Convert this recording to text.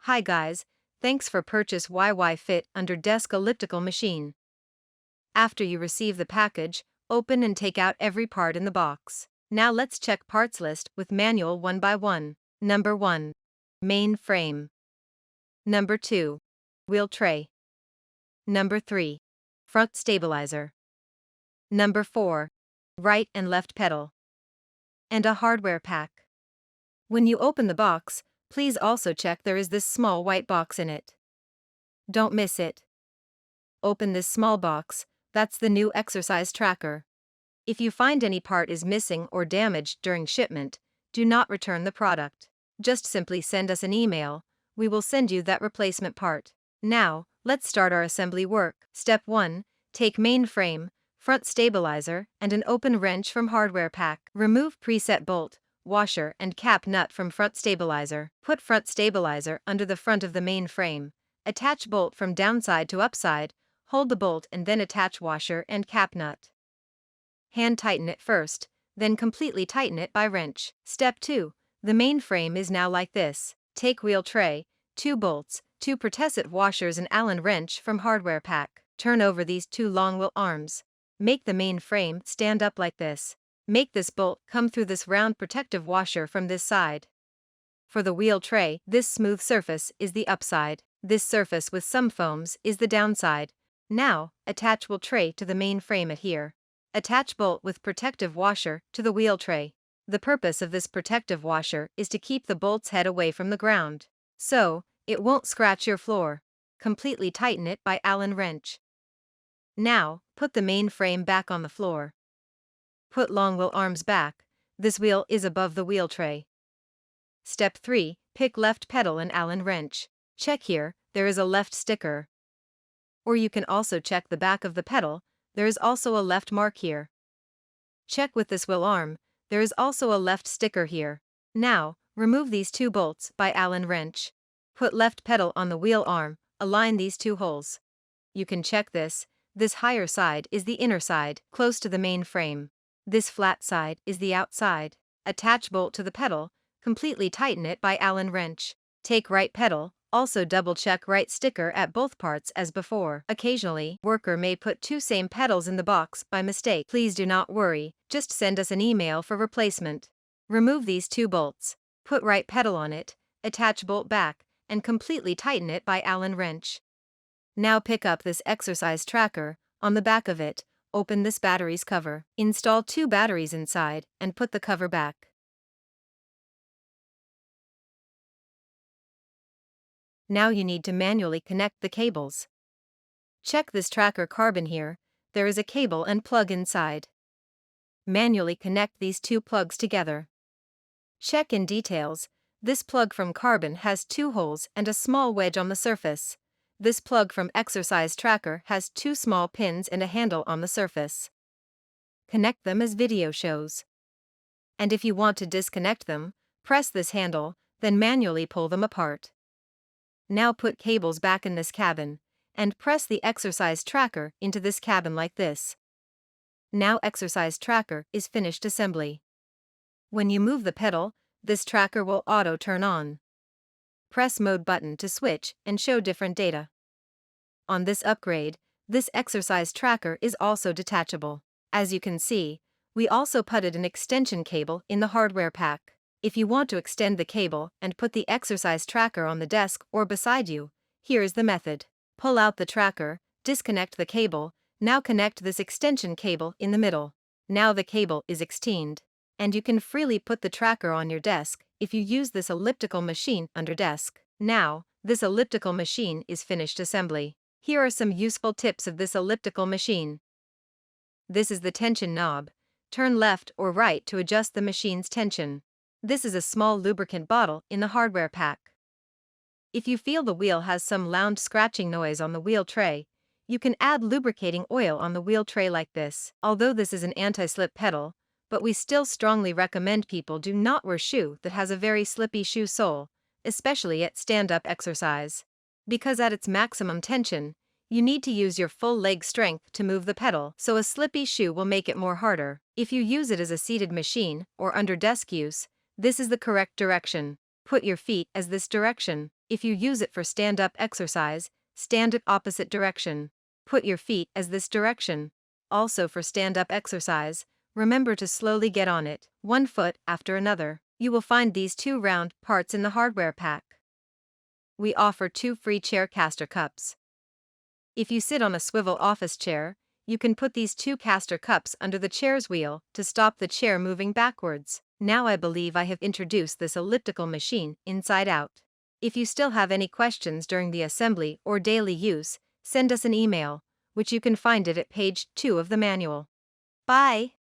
Hi guys, thanks for purchase YYFITT under desk elliptical machine. After you receive the package, open and take out every part in the box. Now let's check parts list with manual one by one. Number 1. Main frame. Number 2. Wheel tray. Number 3. Front stabilizer. Number 4. Right and left pedal. And a hardware pack. When you open the box, please also check there is this small white box in it. Don't miss it. Open this small box, that's the new exercise tracker. If you find any part is missing or damaged during shipment, do not return the product. Just simply send us an email, we will send you that replacement part. Now, let's start our assembly work. Step 1. Take main frame, front stabilizer, and an open wrench from hardware pack. Remove preset bolt, washer, and cap nut from front stabilizer. Put front stabilizer under the front of the main frame. Attach bolt from downside to upside, hold the bolt and then attach washer and cap nut. Hand tighten it first, then completely tighten it by wrench. Step 2. The main frame is now like this. Take wheel tray, 2 bolts, 2 protective washers and Allen wrench from hardware pack. Turn over these 2 long wheel arms. Make the main frame stand up like this. Make this bolt come through this round protective washer from this side. For the wheel tray, this smooth surface is the upside. This surface with some foams is the downside. Now, attach wheel tray to the main frame at here. Attach bolt with protective washer to the wheel tray. The purpose of this protective washer is to keep the bolt's head away from the ground, so it won't scratch your floor. Completely tighten it by Allen wrench. Now, put the main frame back on the floor. Put long wheel arms back, this wheel is above the wheel tray. Step 3. Pick left pedal and Allen wrench. Check here, there is a left sticker. Or you can also check the back of the pedal, there is also a left mark here. Check with this wheel arm, there is also a left sticker here. Now, remove these 2 bolts by Allen wrench. Put left pedal on the wheel arm, align these 2 holes. You can check this higher side is the inner side, close to the main frame. This flat side is the outside. Attach bolt to the pedal, completely tighten it by Allen wrench. Take right pedal, also double check right sticker at both parts as before. Occasionally, worker may put 2 same pedals in the box by mistake. Please do not worry, just send us an email for replacement. Remove these 2 bolts. Put right pedal on it, attach bolt back, and completely tighten it by Allen wrench. Now pick up this exercise tracker, on the back of it, open this battery's cover. Install 2 batteries inside, and put the cover back. Now you need to manually connect the cables. Check this tracker carbon here, there is a cable and plug inside. Manually connect these 2 plugs together. Check in details, this plug from carbon has 2 holes and a small wedge on the surface. This plug from exercise tracker has 2 small pins and a handle on the surface. Connect them as video shows. And if you want to disconnect them, press this handle, then manually pull them apart. Now put cables back in this cabin, and press the exercise tracker into this cabin like this. Now exercise tracker is finished assembly. When you move the pedal, this tracker will auto turn on. Press mode button to switch and show different data. On this upgrade, this exercise tracker is also detachable. As you can see, we also putted an extension cable in the hardware pack. If you want to extend the cable and put the exercise tracker on the desk or beside you, here is the method. Pull out the tracker, disconnect the cable, now connect this extension cable in the middle. Now the cable is extended, and you can freely put the tracker on your desk if you use this elliptical machine under desk. Now, this elliptical machine is finished assembly. Here are some useful tips of this elliptical machine. This is the tension knob. Turn left or right to adjust the machine's tension. This is a small lubricant bottle in the hardware pack. If you feel the wheel has some loud scratching noise on the wheel tray, you can add lubricating oil on the wheel tray like this. Although this is an anti-slip pedal, but we still strongly recommend people do not wear shoe that has a very slippy shoe sole, especially at stand-up exercise. Because at its maximum tension, you need to use your full leg strength to move the pedal, so a slippy shoe will make it more harder. If you use it as a seated machine or under desk use, this is the correct direction. Put your feet as this direction. If you use it for stand-up exercise, stand it opposite direction. Put your feet as this direction. Also for stand-up exercise, remember to slowly get on it, one foot after another. You will find these 2 round parts in the hardware pack. We offer 2 free chair caster cups. If you sit on a swivel office chair, you can put these 2 caster cups under the chair's wheel to stop the chair moving backwards. Now I believe I have introduced this elliptical machine inside out. If you still have any questions during the assembly or daily use, send us an email, which you can find it at page 2 of the manual. Bye!